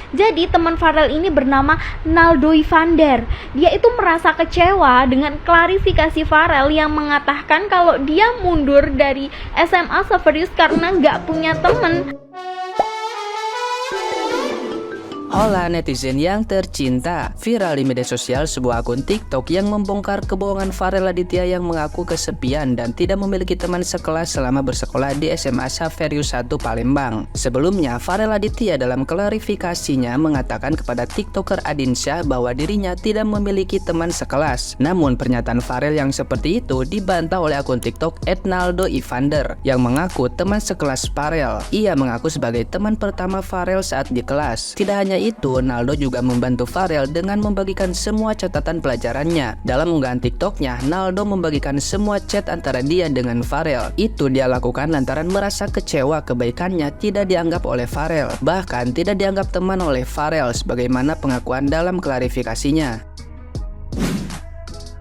Jadi teman Farel ini bernama Naldo Ivander. Dia itu merasa kecewa dengan klarifikasi Farel yang mengatakan kalau dia mundur dari SMA Saverio karena nggak punya temen. Hola netizen yang tercinta, viral di media sosial sebuah akun TikTok yang membongkar kebohongan Farel Aditya yang mengaku kesepian dan tidak memiliki teman sekelas selama bersekolah di SMA Saverio 1 Palembang. Sebelumnya, Farel Aditya dalam klarifikasinya mengatakan kepada TikToker Adinsyah bahwa dirinya tidak memiliki teman sekelas. Namun pernyataan Farel yang seperti itu dibantah oleh akun TikTok @naldoivander yang mengaku teman sekelas Farel. Ia mengaku sebagai teman pertama Farel saat di kelas. Tidak hanya itu, Naldo juga membantu Farel dengan membagikan semua catatan pelajarannya. Dalam unggahan TikToknya, Naldo membagikan semua chat antara dia dengan Farel. Itu dia lakukan lantaran merasa kecewa kebaikannya tidak dianggap oleh Farel, bahkan tidak dianggap teman oleh Farel sebagaimana pengakuan dalam klarifikasinya.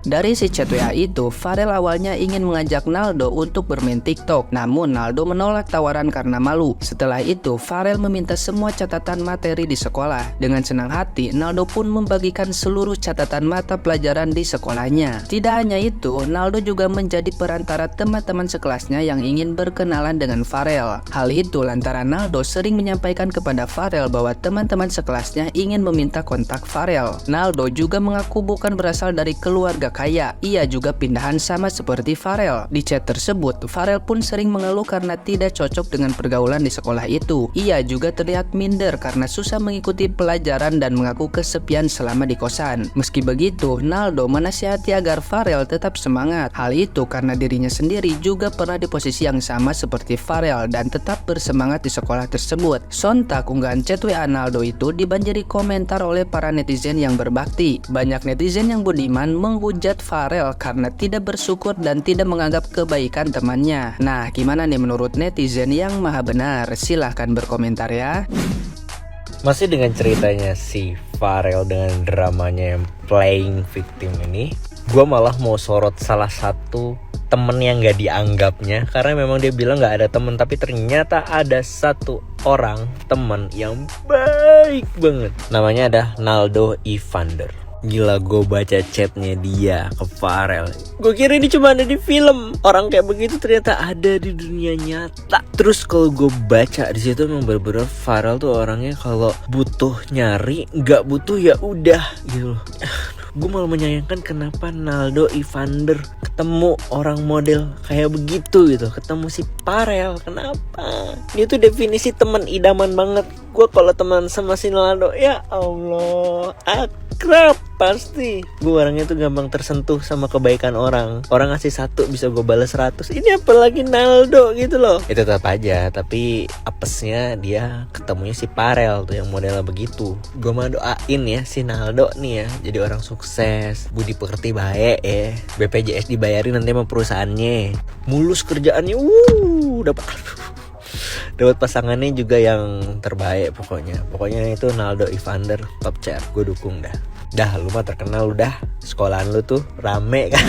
Dari si chat WA itu, Farel awalnya ingin mengajak Naldo untuk bermain TikTok, namun Naldo menolak tawaran karena malu. Setelah itu, Farel meminta semua catatan materi di sekolah. Dengan senang hati, Naldo pun membagikan seluruh catatan mata pelajaran di sekolahnya. Tidak hanya itu, Naldo juga menjadi perantara teman-teman sekelasnya yang ingin berkenalan dengan Farel. Hal itu lantaran Naldo sering menyampaikan kepada Farel bahwa teman-teman sekelasnya ingin meminta kontak Farel. Naldo juga mengaku bukan berasal dari keluarga kaya, ia juga pindahan sama seperti Farel. Di chat tersebut, Farel pun sering mengeluh karena tidak cocok dengan pergaulan di sekolah itu. Ia juga terlihat minder karena susah mengikuti pelajaran dan mengaku kesepian selama di kosan. Meski begitu, Naldo menasihati agar Farel tetap semangat. Hal itu karena dirinya sendiri juga pernah di posisi yang sama seperti Farel dan tetap bersemangat di sekolah tersebut. Sontak unggahan chat WA Naldo itu dibanjiri komentar oleh para netizen yang berbakti. Banyak netizen yang budiman menghujat Farel karena tidak bersyukur dan tidak menganggap kebaikan temannya. Nah, gimana nih menurut netizen yang maha benar? Silahkan berkomentar ya. Masih dengan ceritanya si Farel dengan dramanya yang playing victim ini, gue malah mau sorot salah satu temen yang gak dianggapnya. Karena memang dia bilang gak ada temen, tapi ternyata ada satu orang temen yang baik banget. Namanya ada Naldo Ivander. Gila, gue baca chatnya dia ke Farel, gue kira ini cuma ada di film. Orang kayak begitu ternyata ada di dunia nyata. Terus kalau gue baca di situ memang bener-bener Farel tuh orangnya kalau butuh nyari, nggak butuh ya udah gitu loh. Gue malah menyayangkan kenapa Naldo Ivander ketemu orang model kayak begitu gitu, ketemu si Farel. Kenapa? Dia tuh definisi teman idaman banget. Gue kalau teman sama si Naldo, ya Allah, akrab pasti. Gue orangnya tuh gampang tersentuh sama kebaikan orang. Orang ngasih 1 bisa gue balas 100. Ini apalagi Naldo gitu loh. Itu tetap aja, tapi apesnya dia ketemunya si Farel tuh yang modelnya begitu. Gue mah doain ya si Naldo nih ya jadi orang sukses, budi pekerti baik ya, BPJS dibayarin nanti sama perusahaannya, mulus kerjaannya, dapat pasangannya juga yang terbaik. Pokoknya itu Naldo Ivander top chair, gue dukung dah. Lu mah terkenal udah, sekolahan lu tuh rame kan.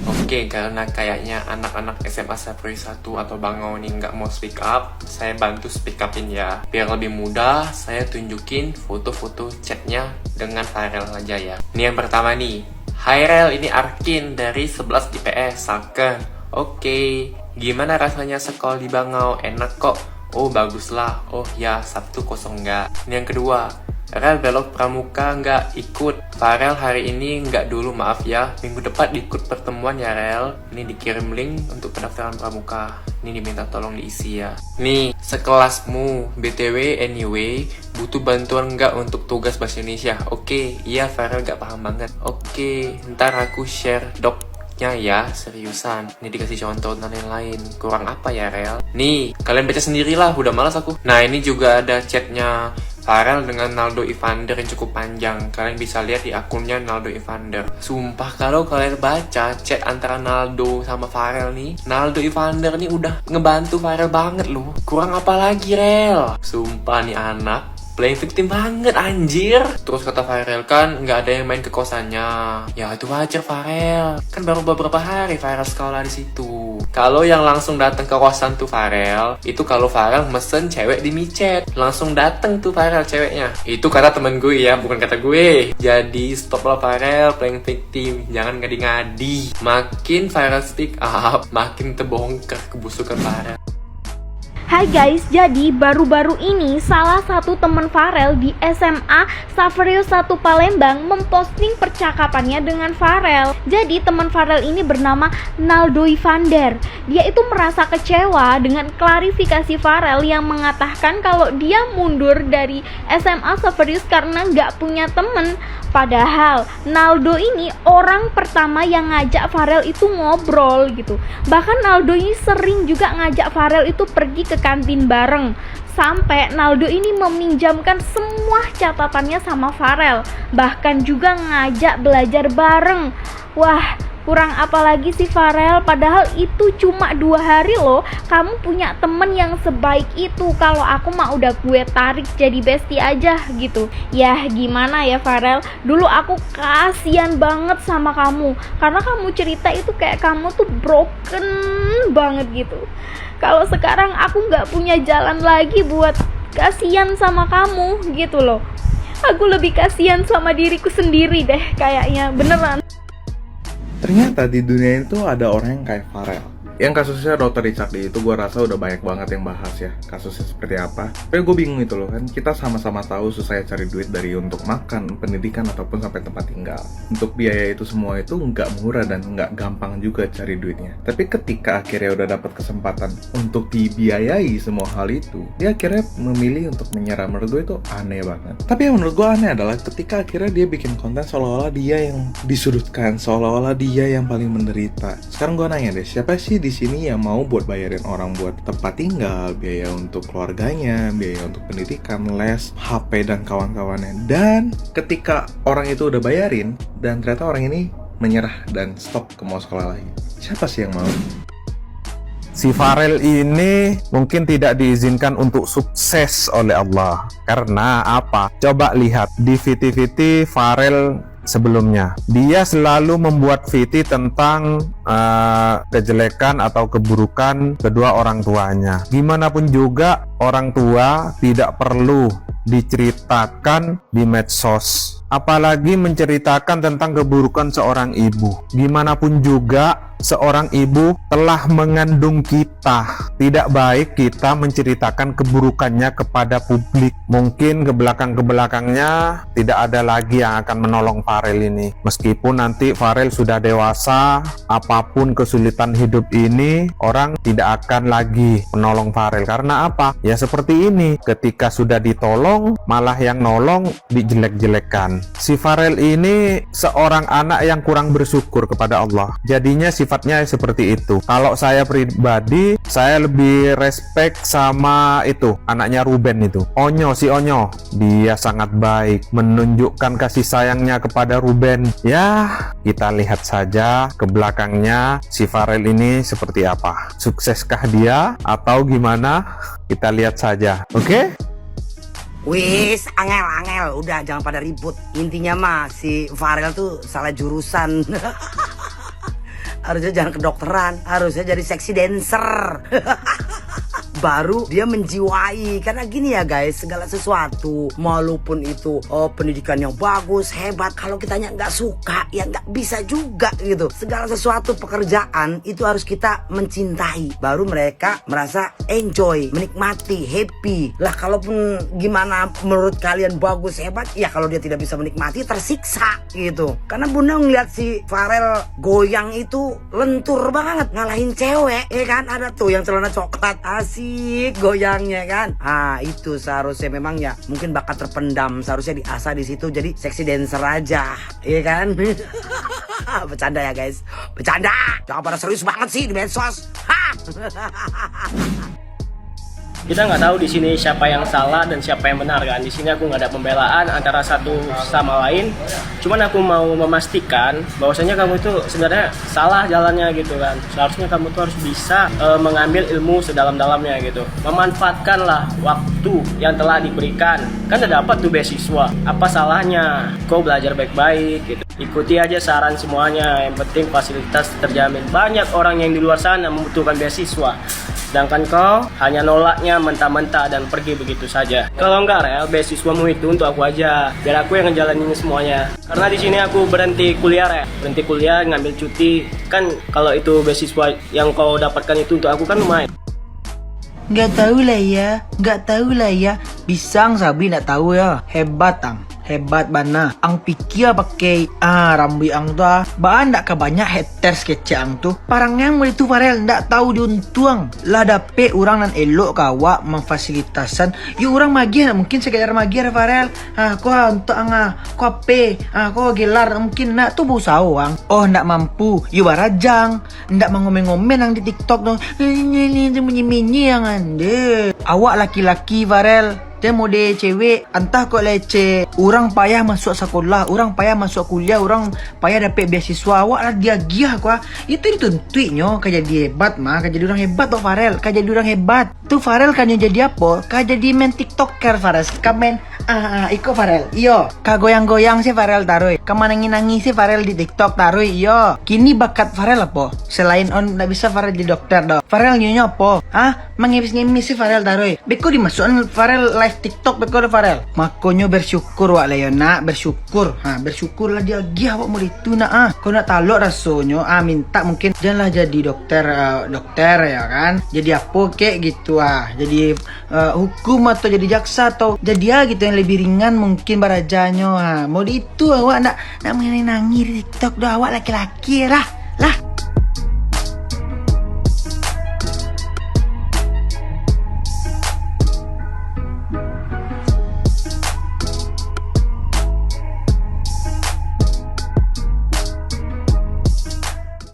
Oke, karena kayaknya anak-anak SMA Saverio 1 atau Bangau ini nggak mau speak up, saya bantu speak upin ya. Biar lebih mudah, saya tunjukin foto-foto chatnya dengan Farel aja ya. Ini yang pertama nih. Hai Rel, ini Arkin dari 11 IPS, Saken. Oke, gimana rasanya sekolah di Bangau? Enak kok? Oh baguslah. Oh ya, Sabtu kosong nggak? Ini yang kedua. Rel belok pramuka nggak ikut? Farel hari ini nggak dulu, maaf ya. Minggu depan ikut pertemuan ya Rel. Ini dikirim link untuk pendaftaran pramuka. Ini diminta tolong diisi ya. Nih, sekelasmu. BTW anyway, butuh bantuan nggak untuk tugas bahasa Indonesia? Oke, iya Farel nggak paham banget. Oke, ntar aku share docnya ya, seriusan. Ini dikasih contoh dan lain-lain. Kurang apa ya Rel? Nih, kalian baca sendirilah, udah malas aku. Nah, ini juga ada chatnya Farel dengan Naldo Ivander yang cukup panjang. Kalian bisa lihat di akunnya Naldo Ivander. Sumpah kalau kalian baca chat antara Naldo sama Farel nih, Naldo Ivander nih udah ngebantu Farel banget loh. Kurang apa lagi Rel? Sumpah nih anak playing victim banget anjir. Terus kata Farel kan nggak ada yang main ke kosannya. Ya itu wajar Farel, kan baru beberapa hari Farel sekolah di situ. Kalau yang langsung datang ke kosan tuh Farel, itu kalau Farel mesen cewek di micet, langsung dateng tuh Farel ceweknya. Itu kata temen gue ya, bukan kata gue. Jadi stoplah Farel playing victim, jangan ngadi-ngadi. Makin Farel speak up, makin terbongkar kebusukan Farel. Hai guys, jadi baru-baru ini salah satu teman Farel di SMA Saverio 1 Palembang memposting percakapannya dengan Farel. Jadi teman Farel ini bernama Naldo Ivander. Dia itu merasa kecewa dengan klarifikasi Farel yang mengatakan kalau dia mundur dari SMA Saverius karena nggak punya temen. Padahal Naldo ini orang pertama yang ngajak Farel itu ngobrol gitu. Bahkan Naldo ini sering juga ngajak Farel itu pergi ke kantin bareng. Sampai Naldo ini meminjamkan semua catatannya sama Farel. Bahkan juga ngajak belajar bareng. Wah, kurang apa lagi sih Farel? Padahal itu cuma 2 hari loh. Kamu punya temen yang sebaik itu. Kalau aku mah udah gue tarik jadi bestie aja gitu. Ya gimana ya Farel, dulu aku kasihan banget sama kamu. Karena kamu cerita itu kayak kamu tuh broken banget gitu. Kalau sekarang aku gak punya jalan lagi buat kasihan sama kamu gitu loh. Aku lebih kasihan sama diriku sendiri deh kayaknya, beneran. Ternyata di dunia itu ada orang yang kayak Farel. Yang kasusnya Dr. Richard itu gue rasa udah banyak banget yang bahas ya, kasusnya seperti apa. Tapi gue bingung itu loh kan, kita sama-sama tahu susahnya cari duit dari untuk makan, pendidikan, ataupun sampai tempat tinggal. Untuk biaya itu semua itu nggak murah dan nggak gampang juga cari duitnya. Tapi ketika akhirnya udah dapat kesempatan untuk dibiayai semua hal itu, dia akhirnya memilih untuk menyerah. Menurut gue itu aneh banget. Tapi yang menurut gue aneh adalah ketika akhirnya dia bikin konten seolah-olah dia yang disudutkan, seolah-olah dia yang paling menderita. Sekarang gue nanya deh, siapa sih di sini yang mau buat bayarin orang buat tempat tinggal, biaya untuk keluarganya, biaya untuk pendidikan, les, HP dan kawan-kawannya. Dan ketika orang itu udah bayarin dan ternyata orang ini menyerah dan stop ke mau sekolah lagi, siapa sih yang mau? Si Farel ini mungkin tidak diizinkan untuk sukses oleh Allah. Karena apa? Coba lihat di VT-VT Farel sebelumnya. Dia selalu membuat VT tentang kejelekan atau keburukan kedua orang tuanya. Gimana pun juga orang tua tidak perlu diceritakan di medsos. Apalagi menceritakan tentang keburukan seorang ibu. Gimana pun juga seorang ibu telah mengandung kita. Tidak baik kita menceritakan keburukannya kepada publik. Mungkin ke belakangnya tidak ada lagi yang akan menolong Farel ini. Meskipun nanti Farel sudah dewasa, apapun kesulitan hidup ini, orang tidak akan lagi menolong Farel. Karena apa? Ya seperti ini. Ketika sudah ditolong, malah yang nolong dijelek-jelekan. Si Farel ini seorang anak yang kurang bersyukur kepada Allah. Jadinya sifatnya seperti itu. Kalau saya pribadi, saya lebih respect sama itu, anaknya Ruben itu. Onyo, si Onyo. Dia sangat baik, menunjukkan kasih sayangnya kepada Ruben. Ya, kita lihat saja ke belakangnya si Farel ini seperti apa. Sukseskah dia atau gimana? Kita lihat saja. Oke? Wis, angel, udah jangan pada ribut. Intinya mah si Farel tuh salah jurusan. Harusnya jangan kedokteran, harusnya jadi seksi dancer. Baru dia menjiwai. Karena gini ya guys, segala sesuatu walaupun itu pendidikan yang bagus, hebat, kalau kitanya nggak suka ya nggak bisa juga gitu. Segala sesuatu pekerjaan itu harus kita mencintai, baru mereka merasa enjoy, menikmati, happy. Lah kalaupun gimana menurut kalian bagus, hebat, ya kalau dia tidak bisa menikmati tersiksa gitu. Karena Bunda ngeliat si Farel goyang itu lentur banget, ngalahin cewek ya kan. Ada tuh yang celana coklat, asik goyangnya kan. Itu seharusnya memang ya mungkin bakat terpendam, seharusnya diasah di situ jadi seksi dancer aja, ya kan? Bercanda ya guys, bercanda. Jangan pada serius banget sih di medsos. Kita nggak tahu di sini siapa yang salah dan siapa yang benar kan. Di sini aku nggak ada pembelaan antara satu sama lain. Cuman aku mau memastikan bahwasanya kamu itu sebenarnya salah jalannya gitu kan. Seharusnya kamu tuh harus bisa mengambil ilmu sedalam-dalamnya gitu. Memanfaatkanlah waktu yang telah diberikan. Kan udah dapat tuh beasiswa. Apa salahnya kau belajar baik-baik gitu. Ikuti aja saran semuanya. Yang penting fasilitas terjamin. Banyak orang yang di luar sana membutuhkan beasiswa. Sedangkan kau hanya nolaknya mentah-mentah dan pergi begitu saja. Kalau enggak Rel, beasiswamu itu untuk aku aja. Biar aku yang ngejalanin semuanya. Karena di sini aku berhenti kuliah Rel. Berhenti kuliah, ngambil cuti. Kan kalau itu beasiswa yang kau dapatkan itu untuk aku kan lumayan. Nggak tahu lah ya. Bisang sabi nggak tahu ya. Hebat ang. Hebat bana. Ang pikir pakai rambi ang tu Baan ndak kebanyak haters kece ang tu. Parang yang mulai tu Farel ndak tahu diuntung. Lah dapet orang nan elok kawak memfasilitasan. Yu orang magih mungkin sekadar magih Farel. Kau untuk kau ape. Kau gelar mungkin nak tu busau ang. Oh ndak mampu. Yu barajang. Ndak mengomen-ngomen ang di TikTok tu. Ini menyi-menyi yang ande. Awak laki-laki Farel. Dia mode cewek, entah kok leceh. Orang payah masuk sekolah, orang payah masuk kuliah, orang payah dapat beasiswa. Awak lah dia giah kau. Itu dituntutnya kau jadi hebat mah, kau jadi orang hebat tuh Farel. Kau jadi orang hebat. Tuh Farel kan jadi apa? Kau jadi main TikToker Farel. Kau main iko Farel. Iyo, kau goyang-goyang sih Farel taruh. Kau nangis sih Farel di TikTok taruh. Iyo, kini bakat Farel apa? Selain nggak bisa Farel jadi dokter dah. Farel nyonya apa? Mengibis-ngibis sih Farel taruh. Beko dimasukin Farel live TikTok beko Farel. Makonyo bersyukur wak lah nak, bersyukur. Bersyukurlah dia giah wak mulai itu nak. Kau nak taluk rasonyo, minta mungkin janganlah jadi dokter ya kan. Jadi apa kek gitu Jadi hukum atau jadi jaksa atau jadi gitu yang lebih ringan mungkin barajanyo. Mau di itu awak nak menangis di TikTok dah awak laki-laki lah.